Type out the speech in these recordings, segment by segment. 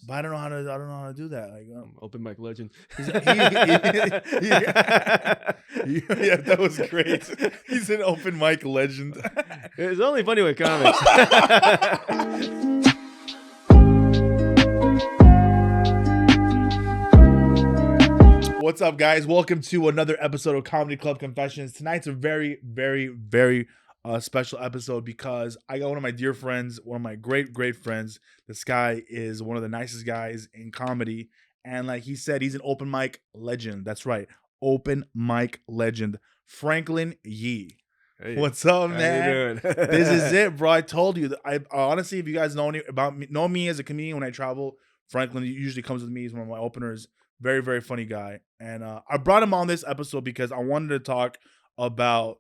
But I don't know how to do that. Like, Open mic legend. yeah, that was great. He's an open mic legend. It's only funny with comics. What's up, guys? Welcome to another episode of Comedy Club Confessions. Tonight's a very, very, very special episode because I got one of my dear friends, one of my great friends. This guy is one of the nicest guys in comedy. And like he said, he's an open mic legend. That's right. Open mic legend. Franklin Yee. Hey, what's up, how man? you doing? This is it, bro. I told you. I honestly, if you guys know me as a comedian when I travel, Franklin usually comes with me. He's one of my openers. Very, very funny guy. And I brought him on this episode because I wanted to talk about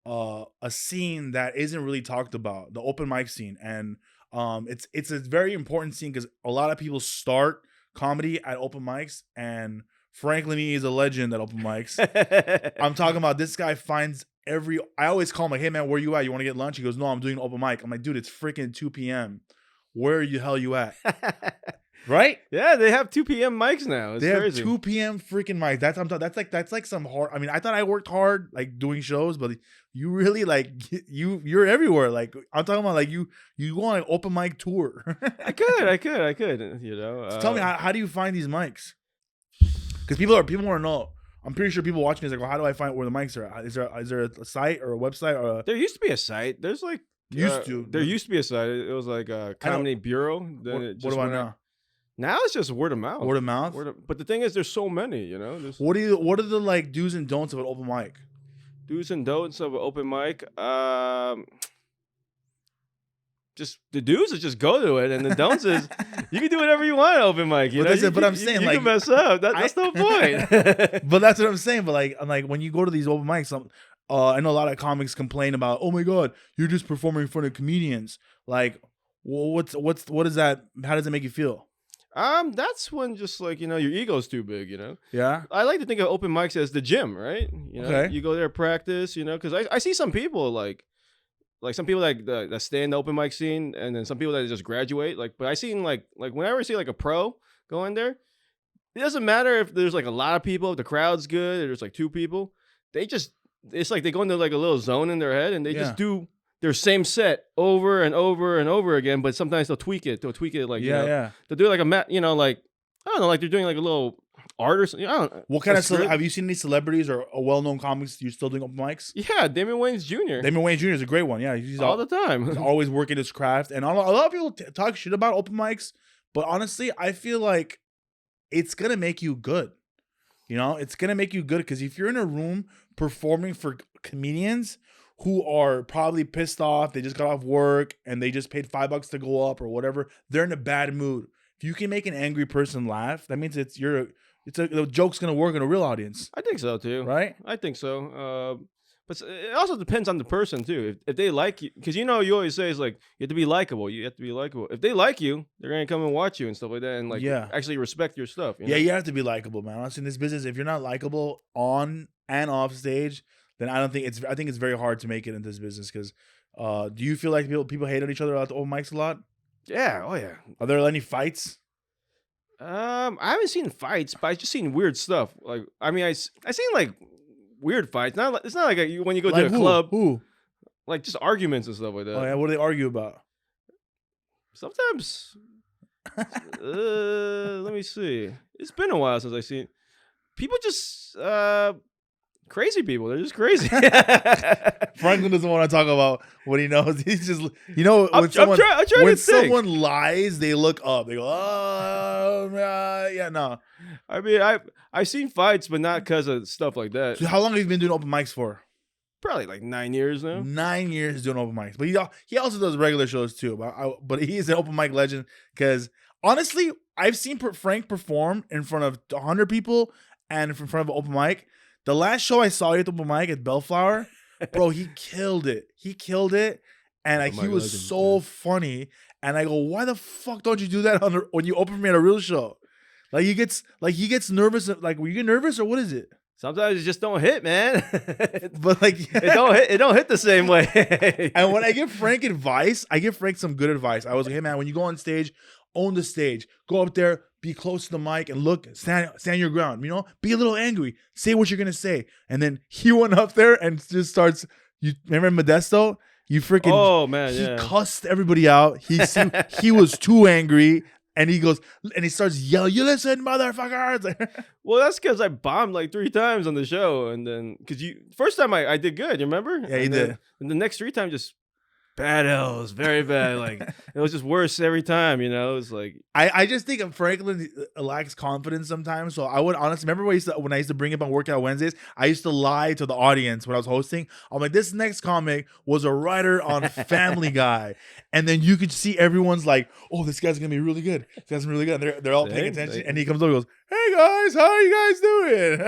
a scene that isn't really talked about, the open mic scene. And it's a very important scene because a lot of people start comedy at open mics, and Franklin E is a legend at open mics. I'm talking about this guy finds I always call him like, hey man, where you at? You want to get lunch? He goes, no, I'm doing an open mic. I'm like, dude, it's freaking 2 p.m. Where the hell you at? Right? Yeah, they have 2 p.m. mics now. It's crazy. Have 2 p.m. freaking mics. That's like some hard. I mean, I thought I worked hard like doing shows, but you really like you're everywhere. Like I'm talking about like you go on an open mic tour. I could. You know. So tell me, how do you find these mics? Because people want to know. I'm pretty sure people watching this like, well, how do I find where the mics are at? Is there a site or a website or There used to be a site. There's like there used to be a site. It was like a Comedy Bureau. Then what do I know? Now it's just word of mouth. Word of mouth. But the thing is, there's so many. You know. What are the like do's and don'ts of an open mic? Do's and don'ts of an open mic. Just the do's is just go to it, and the don'ts is you can do whatever you want at open mic. You know? But I'm saying you like can mess up. That's no point. But that's what I'm saying. But I'm like when you go to these open mics, I know a lot of comics complain about, oh my god, you're just performing in front of comedians. Like, well, what is that? How does it make you feel? That's when just like, you know, your ego's too big, you know? Yeah. I like to think of open mics as the gym, right? You know, okay. You go there, practice, you know, because I see some people like some people that stay in the open mic scene, and then some people that just graduate. But I seen like whenever I see like a pro go in there, it doesn't matter if there's like a lot of people, if the crowd's good, or there's like 2 people. It's like they go into like a little zone in their head, and they just do their same set over and over and over again, but sometimes they'll tweak it. Like, you know, they'll do like like, I don't know, like they're doing like a little art or something. I don't know. What kind of have you seen any celebrities or well-known comics you're still doing open mics? Yeah, Damon Wayans Jr. Damon Wayans Jr. is a great one. Yeah, he's all the time. He's always working his craft, and a lot of people talk shit about open mics, but honestly, I feel like it's gonna make you good. You know, it's gonna make you good because if you're in a room performing for comedians who are probably pissed off, they just got off work and they just paid $5 to go up or whatever, they're in a bad mood. If you can make an angry person laugh, that means the joke's gonna work in a real audience. I think so too. Right? I think so. But it also depends on the person too. If they like you, because you always say it's like you have to be likable. You have to be likable. If they like you, they're gonna come and watch you and stuff like that, and actually respect your stuff. You know? You have to be likable, man. Honestly, in this business, if you're not likable on and off stage, then I think it's very hard to make it in this business. Because do you feel like people hate on each other at the open mics a lot? Yeah. Oh yeah. Are there any fights? I haven't seen fights, but I've just seen weird stuff. Like, I mean, I seen like weird fights. It's not like when you go to a club. Who? Like just arguments and stuff like that. Oh yeah, what do they argue about? Sometimes. Let me see. It's been a while since I've seen people just crazy people. They're just crazy. Franklin doesn't want to talk about what he knows. He's just, when someone lies, they look up. They go, oh, yeah, no. I mean, I've seen fights, but not because of stuff like that. So how long have you been doing open mics for? Probably like 9 years now. 9 years doing open mics. But he also does regular shows too. But he's an open mic legend because honestly, I've seen Frank perform in front of 100 people and in front of an open mic. The last show I saw you at the open mic at Bellflower, bro, he killed it. And he was so funny. And I go, why the fuck don't you do that when you open me at a real show? Like he gets nervous. Like, were you nervous or what is it? Sometimes it just don't hit, man. But like it don't hit the same way. And when I give Frank advice, I give Frank some good advice. I was like, hey man, when you go on stage, own the stage. Go up there, be close to the mic, and stand your ground. You know, be a little angry. Say what you're gonna say, and then he went up there and just starts. You remember Modesto? You freaking Oh man, he yeah. cussed everybody out. He was too angry, and he goes and he starts yelling, "You listen, motherfuckers!" Well, that's because I bombed like 3 times on the show, and then because first time I did good, you remember? Yeah, you did. And the next 3 times just bad L's, very bad. Like it was just worse every time. You know, it was like I just think Franklin lacks confidence sometimes. So I would honestly remember when I used to bring up on Workout Wednesdays, I used to lie to the audience when I was hosting. I'm like, this next comic was a writer on Family Guy. And then you could see everyone's like, oh, this guy's going to be really good. This guy's really good. And they're all paying attention. And he comes over and goes, hey guys, how are you guys doing?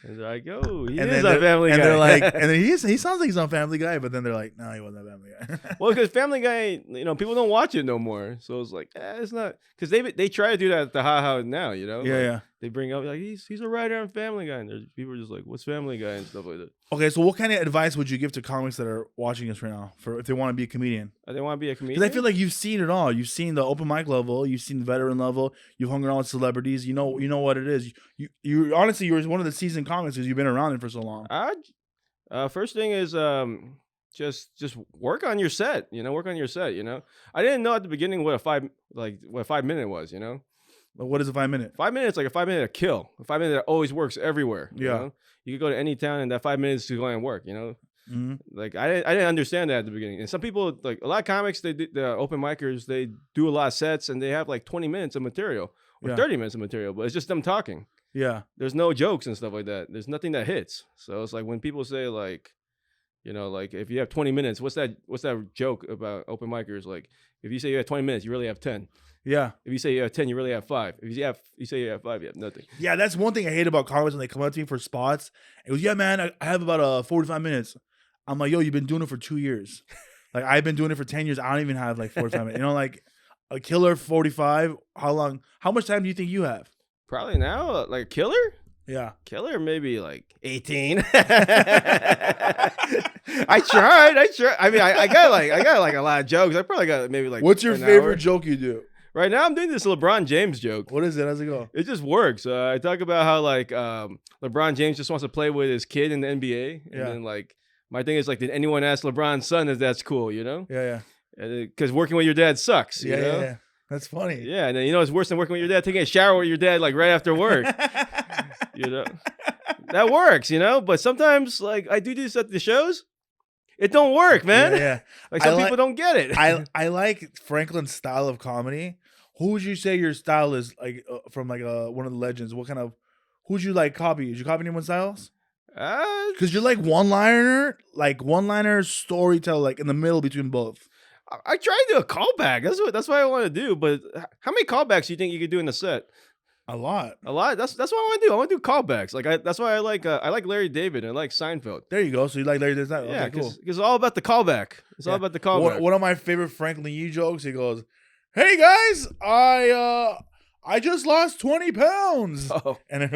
and they're like, oh, he and is on Family Guy. And they're like, and then he sounds like he's on Family Guy, but then they're like, no, he wasn't on Family Guy. Well, because Family Guy, you know, people don't watch it no more. So it's like, it's not because they try to do that at the Ha now, you know. Yeah, like, yeah. They bring up like he's a writer on Family Guy, and there's people are just like, what's Family Guy and stuff like that. Okay, so what kind of advice would you give to comics that are watching us right now for if they want to be a comedian? They want to be a comedian. Because I feel like you've seen it all. You've seen the open mic level. You've seen the veteran level. You've hung around with celebrities. You know what it is. You honestly, you're one of the seasoned comics because you've been around it for so long. First thing is just work on your set. You know, work on your set. You know, I didn't know at the beginning what a 5-minute was. You know. What is a 5 minute? 5 minutes, like a 5 minute kill. A 5 minute that always works everywhere. Yeah. You know? You could go to any town and that 5 minutes is going to work, you know? Mm-hmm. Like I didn't understand that at the beginning. And some people, like a lot of comics, the open micers, they do a lot of sets and they have like 20 minutes of material or 30 minutes of material, but it's just them talking. Yeah. There's no jokes and stuff like that. There's nothing that hits. So it's like when people say like, you know, like if you have 20 minutes, what's that joke about open micers? Like if you say you have 20 minutes, you really have 10. Yeah. If you say you have 10, you really have 5. If you say you have 5, you have nothing. Yeah, that's one thing I hate about comics when they come up to me for spots. It goes, yeah, man, I have about 45 minutes. I'm like, yo, you've been doing it for 2 years. Like I've been doing it for 10 years. I don't even have like 45 minutes. You know, like a killer 45. How much time do you think you have? Probably now, like a killer? Yeah. Killer, maybe like 18. I tried. I mean, I got like a lot of jokes. I probably got maybe like. What's your favorite joke you do? Right now, I'm doing this LeBron James joke. What is it? How's it go? It just works. I talk about how like LeBron James just wants to play with his kid in the NBA, and then like my thing is like, did anyone ask LeBron's son if that's cool? You know? Yeah. Because working with your dad sucks. You know? Yeah. That's funny. Yeah, and then you know it's worse than working with your dad, taking a shower with your dad like right after work. You know, that works. You know, but sometimes like I do this at the shows. It don't work, man. Yeah. Like some people don't get it. I like Franklin's style of comedy. Who would you say your style is like from like one of the legends? What kind of who'd you like copy? Did you copy anyone's styles? Because you're like one-liner storyteller, like in the middle between both. I try to do a callback. That's what I want to do. But how many callbacks do you think you could do in a set? A lot. That's what I want to do. I want to do callbacks. Like that's why I like Larry David and I like Seinfeld. There you go. So you like Larry David? Yeah, okay, cool. Because it's all about the callback. It's all about the callback. One of my favorite Franklin Yee jokes. He goes, "Hey guys, I just lost 20 pounds," and he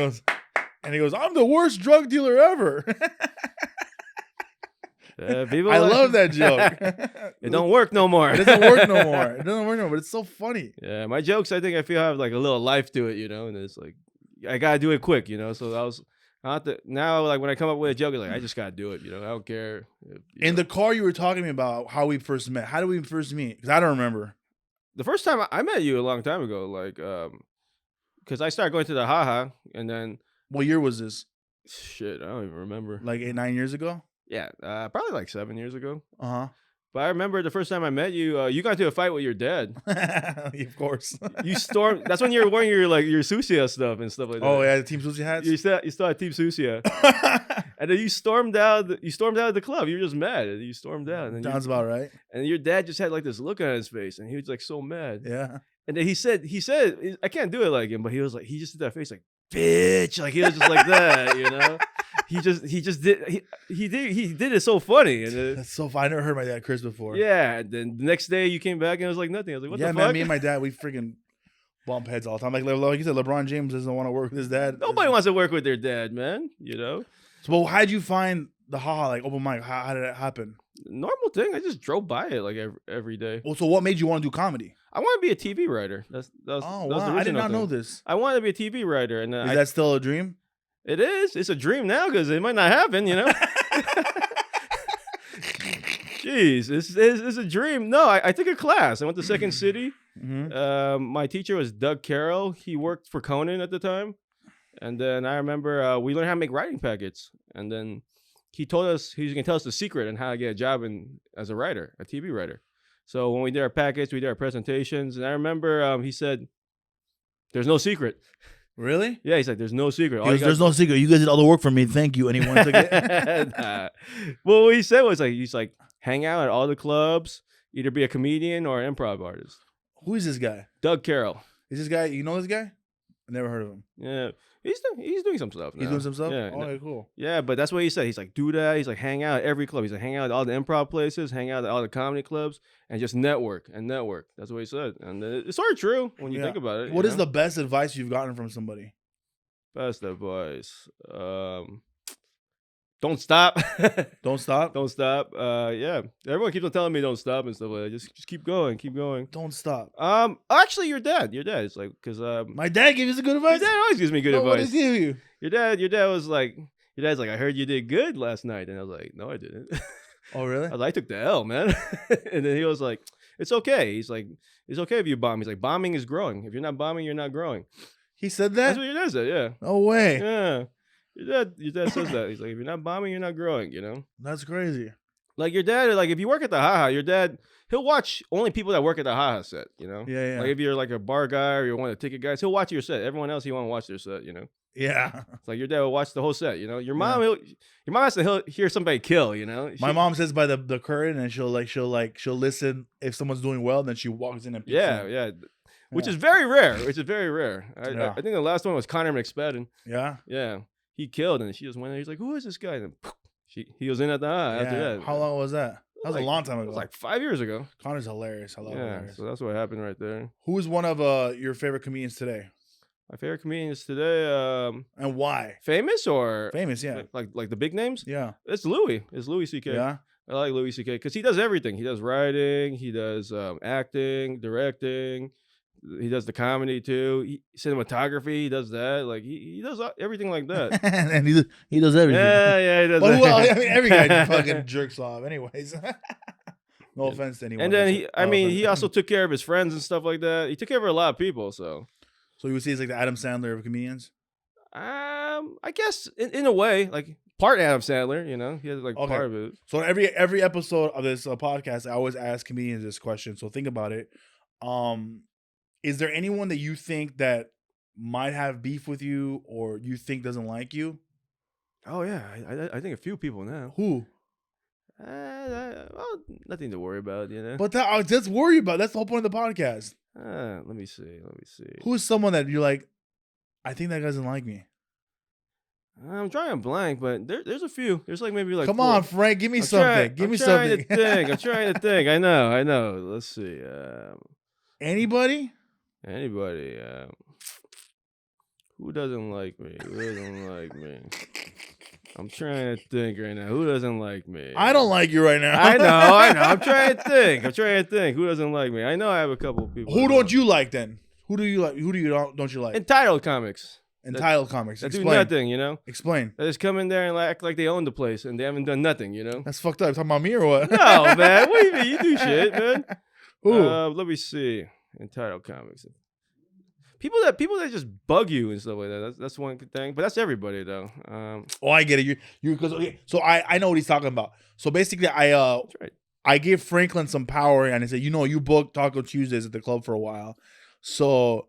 goes, "I'm the worst drug dealer ever." I love that joke. It don't work no more. It doesn't work no more. But it's so funny. Yeah, my jokes, I feel have like a little life to it, you know, and it's like I gotta do it quick, you know. So now like when I come up with a joke, it's like I just gotta do it, you know. I don't care. In the car, you were talking to me about how we first met. How did we first meet? Because I don't remember. The first time I met you a long time ago, like because I started going to the haha, and then what year was this? Shit, I don't even remember. Like 8-9 years ago. Yeah, probably like 7 years ago. But I remember the first time I met you, you got into a fight with your dad. Of course. You stormed. That's when you were wearing your Susia stuff and stuff like that. Oh yeah, the Team Susia hats. You still had Team Susia. And then you stormed out of the club. You were just mad. And you stormed out. And Sounds about right. And your dad just had like this look on his face, and he was like so mad. Yeah. And then he said, I can't do it like him, but he just did that face like, bitch, like he was just like that, you know. He did it so funny, and that's so funny. I never heard my dad curse before. Yeah, and then the next day you came back and it was like nothing. I was like, what the fuck? Yeah, man, me and my dad, we freaking bump heads all the time. Like you said, LeBron James doesn't want to work with his dad. Nobody wants to work with their dad, man. You know. So, well, how did you find the haha like open mic? How did it happen? Normal thing. I just drove by it like every day. Well, so what made you want to do comedy? I want to be a TV writer. That was Oh the wow, I did original not know thing. this. I wanted to be a TV writer, and Is that still a dream? it is. It's a dream now because it might not happen. Jeez, it's a dream. No, I took a class. I went to Second City. My teacher was Doug Carroll. He worked for Conan at the time. And then I remember we learned how to make writing packets. And then he told us, he was going to tell us the secret on how to get a job as a writer, a TV writer. So when we did our packets, we did our presentations. And I remember he said, there's no secret. Really? Yeah, he said, there's no secret. There's no secret. You guys did all the work for me. Thank you. Anyone took it? Nah. Well, what he said was he's like, hang out at all the clubs, either be a comedian or an improv artist. Who is this guy? Doug Carroll. Is this guy, you know this guy? I never heard of him. Yeah. He's doing some stuff now. He's doing some stuff? Yeah. Oh, okay, cool. Yeah, but that's what he said. He's like, do that. He's like, hang out at every club. He's like, hang out at all the improv places, hang out at all the comedy clubs, and just network and network. That's what he said. And it's sort of true when you think about it. What is the best advice you've gotten from somebody? best advice? Don't stop. Don't stop? Don't stop. Yeah. Everyone keeps on telling me don't stop and stuff like that. Just keep going. Keep going. Don't stop. Actually, your dad. It's like, because my dad gives you good advice? Your dad always gives me good What advice. does he give you? Your dad was like, I heard you did good last night. And I was like, no, I didn't. Oh, really? I took the L, man. And then he was like, it's okay. He's like, it's okay if you bomb. He's like, bombing is growing. If you're not bombing, you're not growing. He said that? That's what your dad said, yeah. No way. Yeah. Your dad says that. He's like, if you're not bombing, you're not growing, That's crazy. Like your dad, like if you work at the haha, your dad, he'll watch only people that work at the haha set, Yeah, yeah. Like if you're like a bar guy or you're one of the ticket guys, he'll watch your set. Everyone else, he won't watch their set, Yeah. It's like your dad will watch the whole set, Your mom, your mom has to hear somebody kill, My mom sits by the curtain and she'll listen if someone's doing well, then she walks in and peeks in. Yeah. Which is very rare. I Yeah. think the last one was Connor McSpadden. Yeah. Yeah. He killed and she just went there. He's like, who is this guy? And then, he was in at the after Yeah. that. How long was that? That was a long time It ago. was like 5 years ago. Connor's hilarious. I love hilarious. So that's what happened right there. Who is one of your favorite comedians today? My favorite comedians today, And why? famous or Famous, yeah. like the big names? Yeah. It's Louis. It's Louis C.K. Yeah. I like Louis C.K. because he does everything. He does writing. He does acting, directing. He does the comedy too. Cinematography. He does that. Like he does everything like that. And he does everything. Yeah, he does. But who else? I mean, every guy fucking jerks off, anyways. No offense to anyone. And then he also took care of his friends and stuff like that. He took care of a lot of people. So you would say he's like the Adam Sandler of comedians? I guess in a way, like part Adam Sandler. He has like part of it. So every episode of this podcast, I always ask comedians this question. So think about it. Is there anyone that you think that might have beef with you or you think doesn't like you? Oh yeah, I think a few people now. Who? Well, nothing to worry about, But that's worry about. That's the whole point of the podcast. Let me see. Who's someone that you're like, I think that guy doesn't like me? I'm drawing a blank, but there's a few. There's like maybe like Come 4. on, Frank, give me something. Give me something. I'm trying to think. I know. Let's see. Anybody? Anybody? Who doesn't like me? I'm trying to think right now. Who doesn't like me? I don't like you right now. I know. I'm trying to think. Who doesn't like me? I know I have a couple of people. Who don't you like then? Who do you like? Who don't you like? Entitled comics. Entitled comics. That Explain. do nothing, Explain. They just come in there and act like they own the place and they haven't done nothing, That's fucked up. You talking about me or what? No, man. What do you mean? You do shit, man. Who? Let me see. Entitled comics. People that just bug you and stuff like that. That's one thing. But that's everybody though. I get it. You because so I know what he's talking about. So basically, That's right. I gave Franklin some power and I said, you booked Taco Tuesdays at the club for a while, so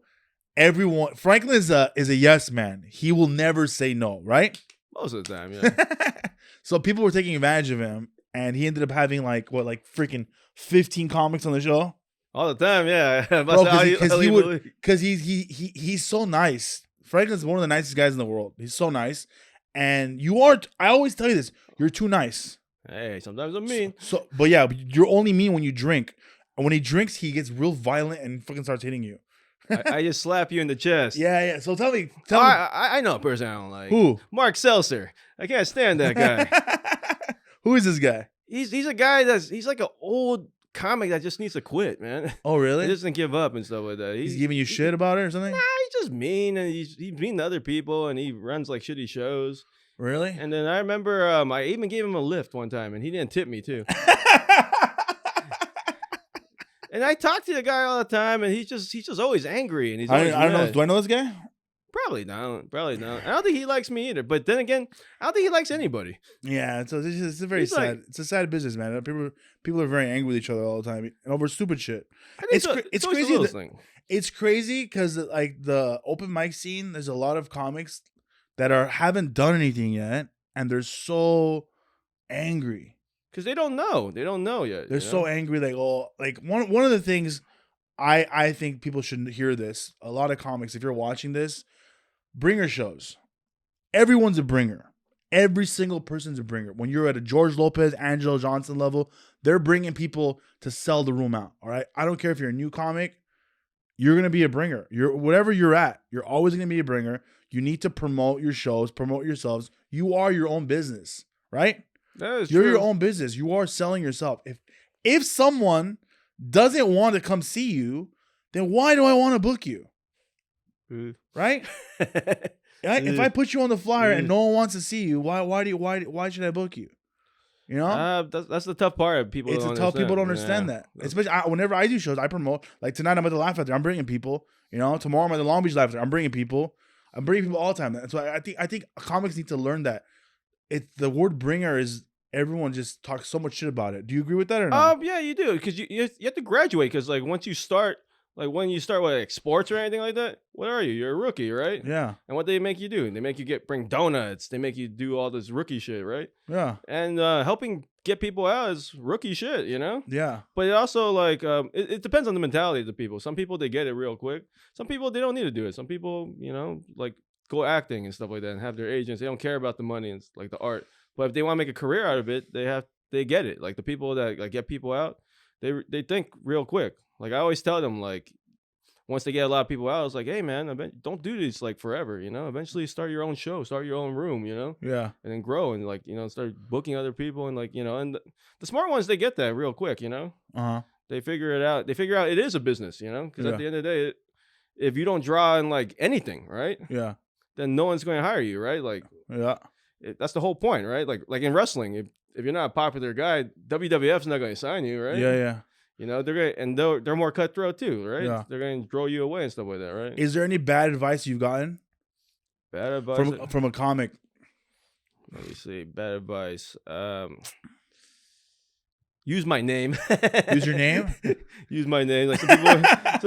Franklin is a yes man. He will never say no, right? Most of the time, yeah. So people were taking advantage of him, and he ended up having like freaking 15 comics on the show. All the time, yeah. Because he's so nice. Franklin's one of the nicest guys in the world. He's so nice, and you aren't. I always tell you this: you're too nice. Hey, sometimes I'm mean. But you're only mean when you drink. And when he drinks, he gets real violent and fucking starts hitting you. I just slap you in the chest. Yeah. So tell me. I know a person I don't like. Who? Mark Seltzer. I can't stand that guy. Who is this guy? He's a guy he's like an old comic that just needs to quit, man. Oh, He really? doesn't give up and stuff like that. He's giving you shit about it or something? He's just mean, and he's mean to other people, and he runs like shitty shows. Really? And then I remember I even gave him a lift one time, and he didn't tip me too. And I talk to the guy all the time, and he's just always angry, and he's always I don't know. mad. Do I know this guy? Probably not. Probably not. I don't think he likes me either. But then again, I don't think he likes anybody. Yeah, so it's a very He's sad. like- It's a sad business, man. People are very angry with each other all the time and over stupid shit. I think It's always crazy the little that- thing. It's crazy because like the open mic scene, there's a lot of comics that haven't done anything yet, and they're so angry. Because they don't know. They don't know yet. They're so angry. Like one of the things I think people should hear this. A lot of comics, if you're watching this, bringer shows. Everyone's a bringer. Every single person's a bringer. When you're at a George Lopez, Angelo Johnson level, they're bringing people to sell the room out. All right. I don't care if you're a new comic. You're gonna be a bringer. Whatever you're at, you're always gonna be a bringer. You need to promote your shows, promote yourselves. You are your own business, right? That is You're true. your own business. You are selling yourself. If someone doesn't want to come see you, then why do I want to book you? Right? If I put you on the flyer and no one wants to see you, why should I book you? You know? That's the tough part. People It's don't tough. People don't understand. understand that. Especially whenever I do shows, I promote. Like tonight, I'm at the Laugh Factory. I'm bringing people. You know, tomorrow I'm at the Long Beach Laugh Factory. I'm bringing people. I'm bringing people all the time. That's why I think comics need to learn that. The word bringer is everyone just talks so much shit about it. Do you agree with that or not? Yeah, you do, because you have to graduate. Because like once you start, like when you start with like sports or anything like that, what are you? You're a rookie, right? Yeah, And what they make you do? They make you bring donuts. They make you do all this rookie shit, right? yeah, And helping get people out is rookie shit, you know. yeah, But it also like it depends on the mentality of the people. Some people they get it real quick. Some people they don't need to do it. Some people, you know, like go acting and stuff like that and have their agents. They don't care about the money and like the art. But if they want to make a career out of it, they get it. Like the people that like get people out, they think real quick. Like I always tell them, like once they get a lot of people out, it's like, hey man, don't do this like forever, you know. Eventually start your own show, start your own room, you know. yeah. And then grow and like, you know, start booking other people and like, you know, and the smart ones, they get that real quick, you know. Uh-huh. They figure it out. They figure out it is a business, you know, because Yeah. at the end of the day, if you don't draw in like anything, right, Yeah, then no one's going to hire you, right? Like yeah, that's the whole point, right? Like in wrestling, if you're not a popular guy, WWF's not going to sign you, right? yeah. You know, they're more cutthroat too, right? Yeah. They're going to throw you away and stuff like that, right? Is there any bad advice you've gotten Bad advice. from a comic? Let me see. Bad advice. Use my name. Use your name? Use my name. Like some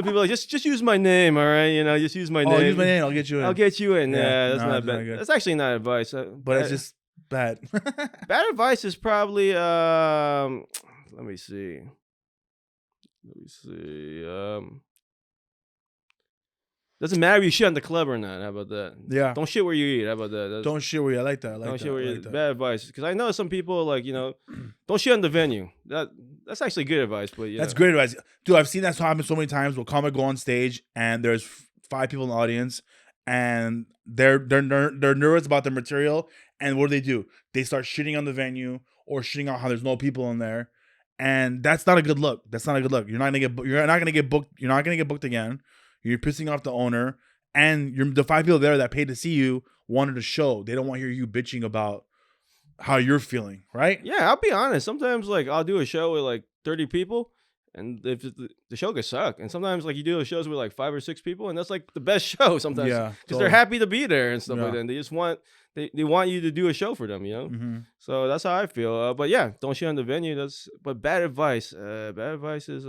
people are like just use my name, all right? You know, just use my name. Oh, use my name. I'll get you in. I'll get you in. Yeah, Yeah, that's no, not that's not bad. good. That's actually not advice. But it's just bad. bad advice is probably let me see. Doesn't matter if you shit on the club or not. How about that? Yeah. Don't shit where you eat. How about that? Don't shit where you. I like that. I like Don't that. shit where I you like eat. that. Bad advice. Because I know some people like, you know, don't shit on the venue. That's actually good advice. But yeah, That's great advice, dude. I've seen that happen so many times. Where comic go on stage and there's 5 people in the audience, and they're nervous about their material. And what do? They start shitting on the venue or shitting on how there's no people in there, and that's not a good look. That's not a good look. You're not gonna get booked. You're not gonna get booked again. You're pissing off the owner, and the 5 people there that paid to see you wanted a show. They don't want to hear you bitching about how you're feeling, right? yeah, I'll be honest. Sometimes like I'll do a show with like 30 people, and if the show could suck. And sometimes like you do those shows with like 5 or 6 people, and that's like the best show sometimes. Yeah, because totally. they're happy to be there and stuff like Yeah. that. And they just want they want you to do a show for them, you know. Mm-hmm. So that's how I feel. But yeah, don't shit on the venue. But bad advice. Bad advice is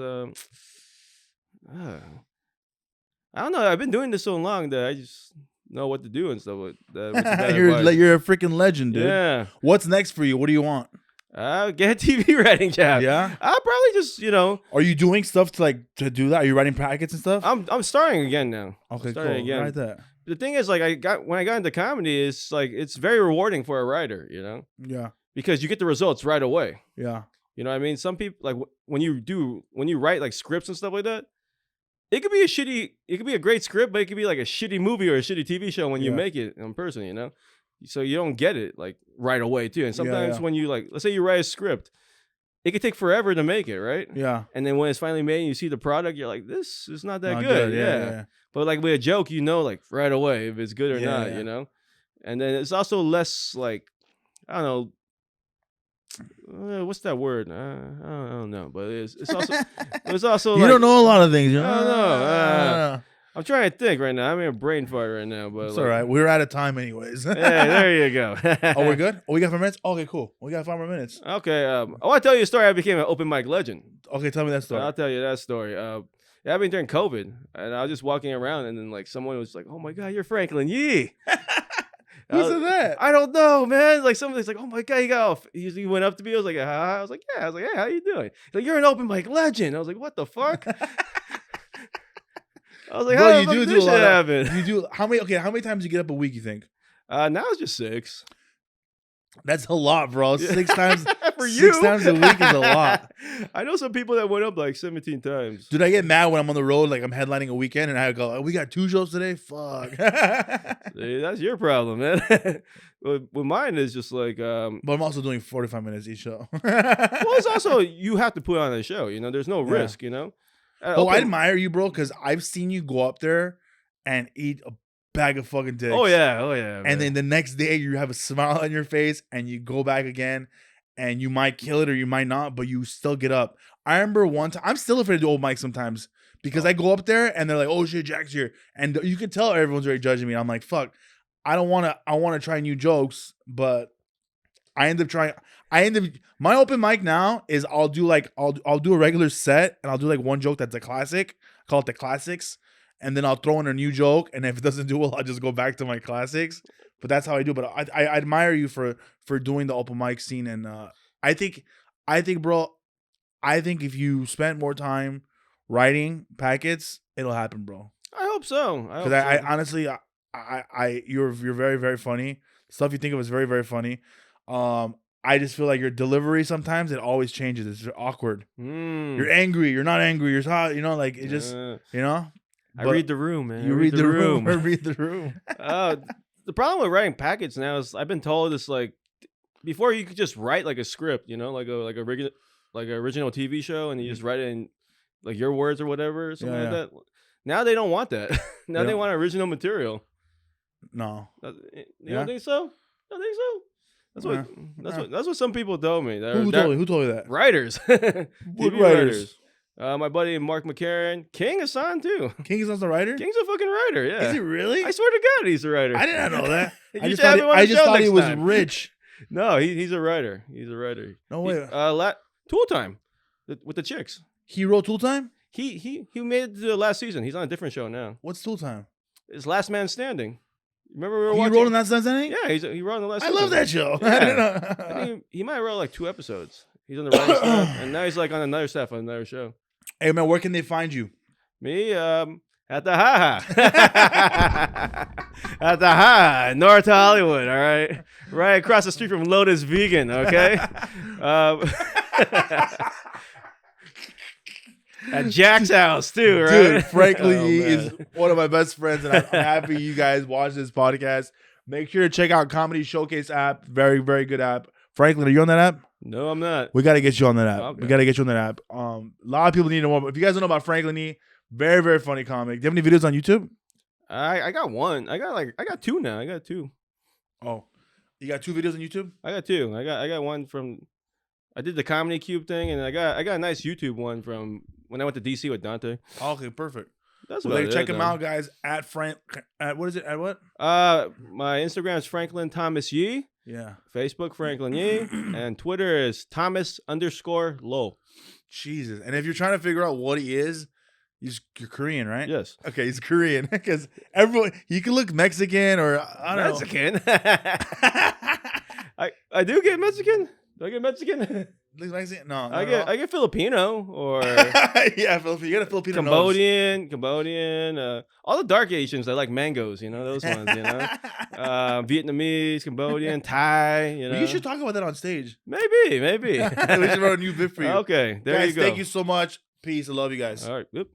I don't know. I've been doing this so long that I just know what to do and stuff. What's bad advice? You're a freaking legend, dude. Yeah. What's next for you? What do you want? Get a TV writing job. Yeah. I'll probably just, you know, Are you doing stuff to do that? Are you writing packets and stuff? I'm starting again now. Okay, starting cool. again. Write that. The thing is, like, when I got into comedy, it's like it's very rewarding for a writer, you know, Yeah, because you get the results right away. yeah, You know what I mean? Some people like when you write like scripts and stuff like that, it could be a great script, but it could be like a shitty movie or a shitty TV show when you Yeah. make it in person, you know? So you don't get it like right away too. And sometimes yeah. when you like, let's say you write a script, it could take forever to make it, right? Yeah. And then when it's finally made and you see the product, you're like, this is not that Not good. Yeah. But like with a joke, like right away if it's good or Yeah, not, yeah. And then it's also less like, I don't know, what's that word? I don't know, but it's also You like, don't know a lot of things. I don't know. I'm trying to think right now. I'm in a brain fart right now, but It's all right. We're out of time anyways. Yeah, there you go. Oh, we're good? Oh, we got 5 minutes? Okay, cool. We got 5 more minutes. Okay, I want to tell you a story. I became an open mic legend. Okay, tell me that story. I'll tell you that story. It happened during COVID, and I was just walking around, and then like someone was like, "Oh my God, you're Franklin Yee." Who said that? I don't know, man. Like somebody's like, "Oh my God, you got off." He went up to me. I was like, "Hi." I was like, "Yeah." I was like, "Hey, how you doing?" He's like, "You're an open mic legend." I was like, "What the fuck?" I was like, Bro, "How you the fuck do this a lot shit of, happen?" you do how many times you get up a week, you think? Now it's just 6. That's a lot, bro. 6 times For 6 you. times a week is a lot. I know some people that went up like 17 times. Dude, I get mad when I'm on the road, like I'm headlining a weekend, and I go, "Oh, we got 2 shows today? Fuck." See, that's your problem, man. With mine is just like, But I'm also doing 45 minutes each show. well, it's also you have to put on a show. There's no risk. Oh, I admire you, bro, because I've seen you go up there and eat a bag of fucking dicks. Oh yeah. And then the next day you have a smile on your face and you go back again and you might kill it or you might not, but you still get up. I remember one time, I'm still afraid to do old mic sometimes because I go up there and they're like, "Oh shit, Jack's here." And you can tell everyone's already judging me. I'm like, fuck, I want to try new jokes, but my open mic now is I'll do a regular set and I'll do like one joke that's a classic. I call it the classics. And then I'll throw in a new joke, and if it doesn't do well, I'll just go back to my classics. But that's how I do. But I admire you for doing the open mic scene, and I think, bro, if you spent more time writing packets, it'll happen, bro. I hope so. Because I honestly, you're very very funny. Stuff you think of is very very funny. I just feel like your delivery sometimes it always changes. It's awkward. You're angry. You're not angry. You're hot. Like it just I read the room, man. You read the room. I read the room. The problem with writing packets now is I've been told it's like before you could just write like a script, like a regular original TV show, and you just write it in like your words or whatever, something like that. Now they don't want that. Now they want original material. No, you don't think so? I don't think so. That's what some people told me. Who told you that? Writers. What writers? My buddy Mark McCarran. King is on too. King is not the writer? King's a fucking writer, yeah. Is he really? I swear to God he's a writer. I did not know that. I just thought he was rich. No, he's a writer. He's a writer. No way. Tool Time with the chicks. He wrote Tool Time? He made it to the last season. He's on a different show now. What's Tool Time? It's Last Man Standing. Remember we were watching? He wrote on Last Man Standing? Yeah, he wrote on the last season. I love that show. Yeah. I think he might have wrote like 2 episodes. He's on the writing staff, and now he's like on another staff on another show. Hey man, where can they find you? Me, at the Ha. At the Ha, North Hollywood, all right? Right across the street from Lotus Vegan, okay? At Jack's house, too, right? Dude, Franklin Yee is one of my best friends, and I'm happy you guys watch this podcast. Make sure to check out Comedy Showcase app. Very, very good app. Franklin, are you on that app? No, I'm not. We got to get you on that app. Okay. We got to get you on that app. A lot of people need to know. If you guys don't know about Franklin Yee, very, very funny comic. Do you have any videos on YouTube? I got one. I got 2 now. I got 2. Oh, you got 2 videos on YouTube? I got 2. I got one from. I did the Comedy Cube thing, and I got a nice YouTube one from when I went to DC with Dante. Okay, perfect. That's well, about it. Check him out, guys. At what is it? At what? My Instagram is Franklin Thomas Yee. Yeah. Facebook Franklin Yee, and Twitter is Thomas_Low. Jesus. And if you're trying to figure out what he is, you're Korean, right? Yes. Okay, he's Korean because everyone he can look Mexican or I don't know. Mexican. I do get Mexican. Do I get Mexican? Looks Mexican? No. I get Filipino or yeah, Filipino. You got a Filipino Cambodian. All the dark Asians that like mangoes, those ones, Vietnamese, Cambodian, Thai, You should talk about that on stage. Maybe. We should write a new bit for you. Okay, there guys, you go. Thank you so much. Peace. I love you guys. All right. Oop.